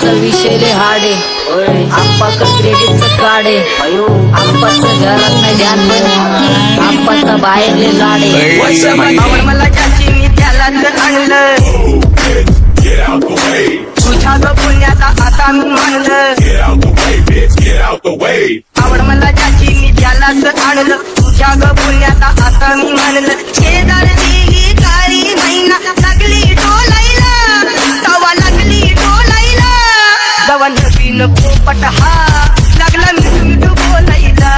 आप्पाचा विषय लय हार्ड आहे. आप्पाकडे क्रेडिटचं कार्ड आहे. आप्पाचं घरात नाही ध्यान पण आप्पाचा बाहेर लय लाड आहे. मला ज्याची मी त्यालाच आणलं, तुझ्या ग पुण्याचा आता मी मानलं. आवड मला ज्याची मी त्यालाच आणलं, तुझ्या ग पुण्याचा आता मी मानलं. शेजार दिली काळी मैना लागली डोलायला, तवा लागली डोलायला. जवा नवीन पोपट हा लागला मिठू मिठू बोलायला,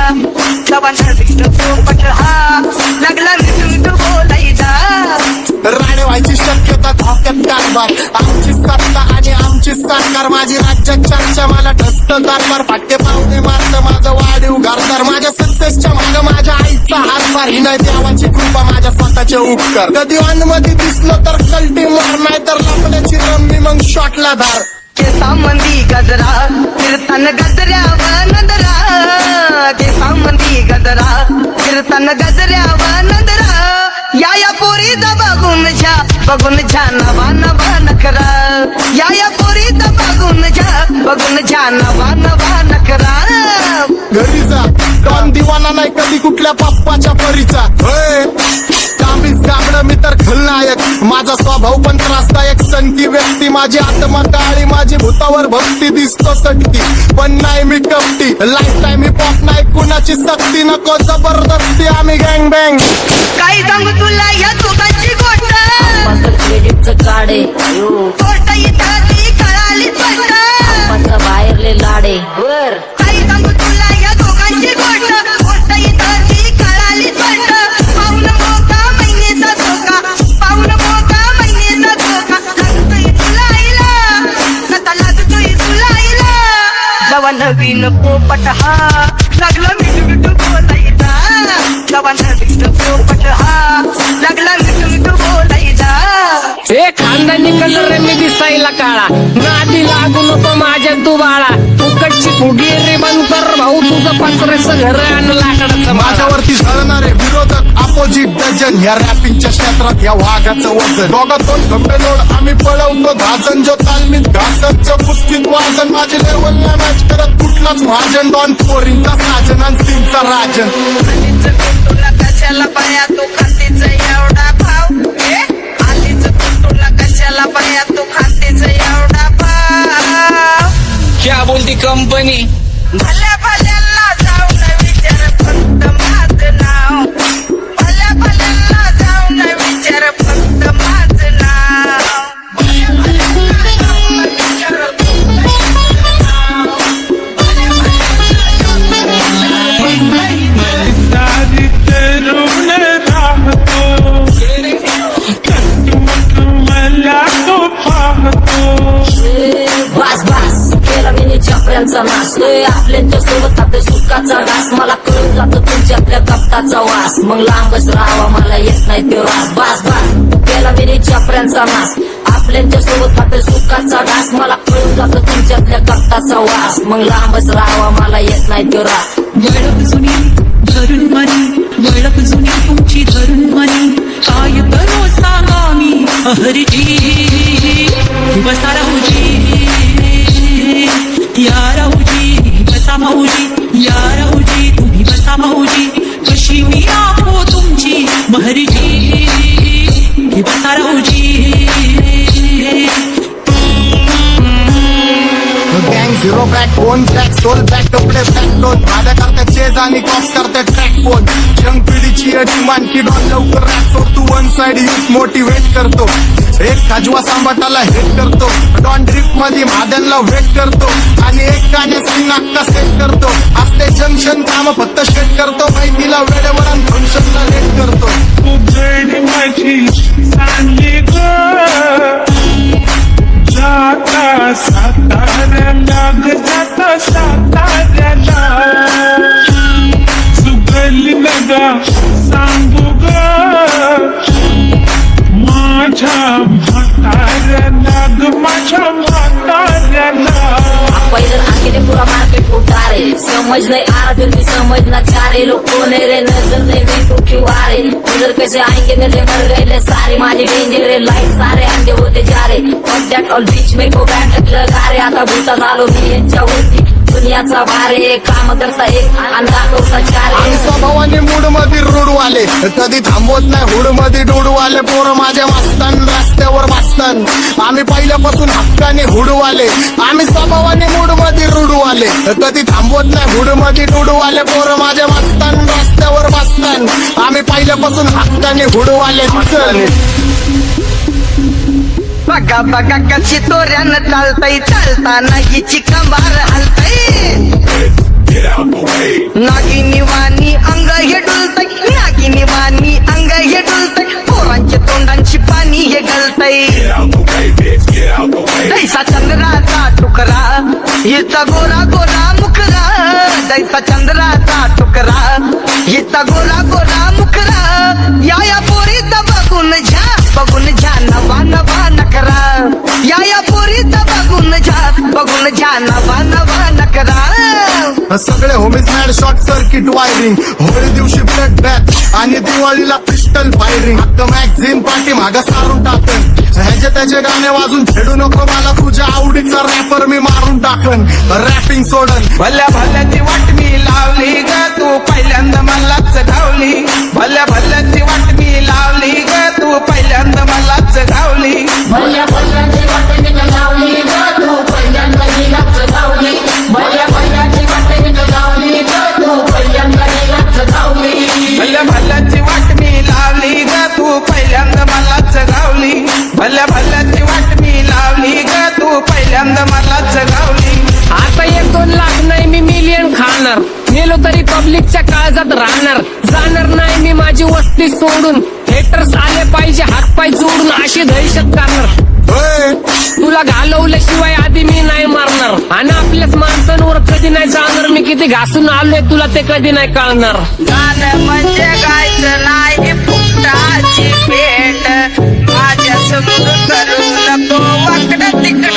जवा नवीन पोपट हा लागला मिठू मिठू बोलायला. राणे व्हायची शक्यता धोक्यात कारभार, आमची सत्ता आणि आमची सरकार. माझी राज्यात चर्चा मला ठसत कारभार. फाटके पाहुणे मारत माझं वाढीव घरदार. माझ्या सक्सेसच्या माग माझ्या आईचा हातभार. ही नाही देवाची कृपा माझ्या स्वतःचे उपकार. कधी मध्ये दिसलं तर कल्टी मार, नाही तर लपण्याची रम्मी मग शॉटला धार. केसामंदी गजरा फिरताना गजऱ्यावर नजरा, केसामंदी गजरा फिरताना गजऱ्यावर नजरा. या पोरीचा बघून छा नवा नवा नखरा. या पोरीचा बघून छा नवा नवा नखरा. घरी जा डॉन दिवाना नाही कधी कुठल्या पप्पाच्या परीचा. कामीच गाबड मी तर खलनायक. माझा स्वभाव पण त्रासदायक. सनकी व्यक्ती माझी आत्मा काळी, माझी भूतावर भक्ती दिसतो सटकी पण नाही मी कपटी. लाईफ टाईम मी पॉप नाही कुणाची सक्ती. नको जबरदस्ती आम्ही गँग बँग. काय सांगू तुला या दोघांची गोष्ट, आप्पाचं क्रेडिटचं कार्ड आहे. गोष्ट इथं ती कळाली स्पष्ट. आप्पाचा बाहेर लय लाड आहे. काय सांगू तुला या दोघांची गोष्ट, गोष्ट इथं ती कळाली स्पष्ट. पाऊन मोका महिनेचा धोका, पाऊन मोका महिनेचा धोका. लागतोय तुला आईला, नका लागतोय तुला आईला. जवा नवीन पोपट हा लागला मिठू मिठू बोलायचा, जवा नवीन पोपट हा लागला मिठू मिठू बोलायचा. हे खानदानी कलर रे मी दिसायला काळा, नादी लागू नको माझ्या तू बाळा. फुकटची फुगी रे बंद कर भाऊ, तुझं पत्र्याचं घर आणि लाकडाचं. माझ्यावरती झळणारे विरोधक अपोजिट डझन. या रॅपिंगच्या क्षेत्रात या वाघाचं वजन. दोघात दोन खंबे लोड आम्ही पळवतो धाजन. जो तालमीत घासतचं पुस्तीत वाजन. माझी लेवल ना मॅच करत कुठलाच महाजन. डॉन पोरींचा साजन आणि सीनचा राजन. तुला कशाला पाया तू खातीचा एवढा भाव, आलीच तुला कशाला पाया तू खातीचा एवढा भाव. क्या बोलती कंपनी, भल्या भल्यांना जाऊन विचार फक्त माझं नाव, भल्या भल्यांना जाऊन विचार फक्त माझं नाव. भल्या भल्यांना जाऊन विचार फक्त माझं नाव, भल्या भल्यांना जाऊन सारी तरुण राहतो, मला तो पाहतो. बास बास केला मी चपऱ्यांचा नाश. आपल्या सोबत आपल्या सुखाचा घास. मला कळून जातो तुमच्यातल्या कपटाचा वास. मग लांबच राहावा मला येत नाही तो रास. बास बास केला मी चपऱ्यांचा नाश. आपल्या सोबत आपल्या सुखाचा घास. मला कळून जातो तुमच्यातल्या कपटाचा वास. मग लांबच राहावा मला येत नाही तो रास. वळख जुनी धरून मनी, वळख जुनी तुमची धरून मनी. काय करो सांगा मी हरजी, बसा राहूजी या राहूजी, बसा भाऊजी या राहूजी, तुम्ही बसा भाऊजी. कशी मी आहो तुमची महरजी, बसा राहूजी. गँग zero back phone track soul back कपडे बॅक दोन. माझ्या करता चेज आणि कॉप्स करते ट्रॅक फोन. यंग पिढीची डिमांड की डॉन लवकर रॅप सोड. तू वन साइड युथ मोटिवेट करतो. एक खाजवा सांबाटाला हेट करतो. डॉन ड्रिफ्ट मध्ये महादनला वेट करतो. आणि एक गाण्याची नाक्का सेट करतो. असते जंक्शन काम फक्त शेट करतो. माहितीला वेळेवर आणि फंक्शनला लेट करतो. उघड माझी सांगे ग, जाता साताऱ्याला ग, जाता साताऱ्याला. सुगल नगा सांगू ग माझ्या म्हाताऱ्याला ग, माझ्या म्हाताऱ्याला. पहिलं आखिरे पुरा मार्केट उतारे. समझ नहीं आ रहा फिर भी समझना चाह रहे. लोग कौन है रे नजर नहीं भी तो क्यों आ रहे. उधर कैसे आएंगे मेरे मर गए सारे. माझे डेंजर लाइट सारे अंधे होते जा रहे. That all beach may go back गारे आता भूता झालो मी यांच्यावरती दुनियाचा भारे काम करता एक आणि दाखवता चार आणि स्वभावाने मूड मध्ये रूडवाले कधी थांबवत नाही हुड मध्ये डुडवाले पोरं माझ्या मस्तान रस्त्यावर बसतान आम्ही पहिल्यापासून हक्काने हुडवाले आम्ही स्वभावाने मूड मध्ये रूडवाले कधी थांबवत नाही हुड मध्ये डुडवाले पोरं माझ्या मस्तान रस्त्यावर बसतान आम्ही पहिल्यापासून हक्काने हुडवाले चल बघा बघा कशी तोऱ्यानं चालतय चालताना हिची कंबार हलतय नागिनी वाणी अंग हे डुलतय नागिनी वाणी अंग हे डुलतय पोरांच्या तोंडांची पाणी हे गलतय जैसा चंद्राचा तुकडा हिचा गोरा गोरा मुखरा जैसा चंद्राचा तुकडा हिचा गोरा गोरा मुखरा या पोरीचा बघून झा नवा नवा नकरा या पोरीचा बघून झा नवा नवा नकरा सगळे homies mad short circuit wiring Holi दिवशी ब्लड बॅथ आणि दिवाळीला पिस्टल फायरिंग हक्क मॅगझिन पाठी मागा सारून टाकन ह्याचे त्याचे गाणे वाजून छेडू नको मला तुझ्या आवडीचा रॅपर मी मारून टाकन रॅपिंग सोडन भल्या भल्याची वाट मी लावली ग तू पहिल्यांदा मलाच घावली भल्या भल्याची वाट मी लावली ग तू पहिल्यांदा मलाच घावली भल्या भल्याची वाट मी लावली ग तू पहिल्यांदा हिलाच धावली भल्या भल्याची वाट मी लावली ग तू पहिल्यांदा हिलाच धावली भल्या भल्याची वाट मी लावली ग तू पहिल्यांदा मलाच घावली भल्या भल्याची वाट मी लावली ग तू पहिल्यांदा मलाच घावली आता 1-2 लाख नाही मी मिलियन खाणार मेलो तरी पब्लिकच्या काळजात राहणार जाणार नाही मी माझी वस्ती सोडून हेटर्स आले पाहिजे हातपाय जोडून अशी दहशत करणार तुला घालवल्याशिवाय आधी मी नाही मारणार आणि आपल्याच माणसांवर कधी नाही जाणार मी किती घासून आलोय तुला ते कधी नाही कळणार गाणं म्हणजे गायचं नाही फुकटाची भेट माझ्या समोर करू नको वाकडं तिकडं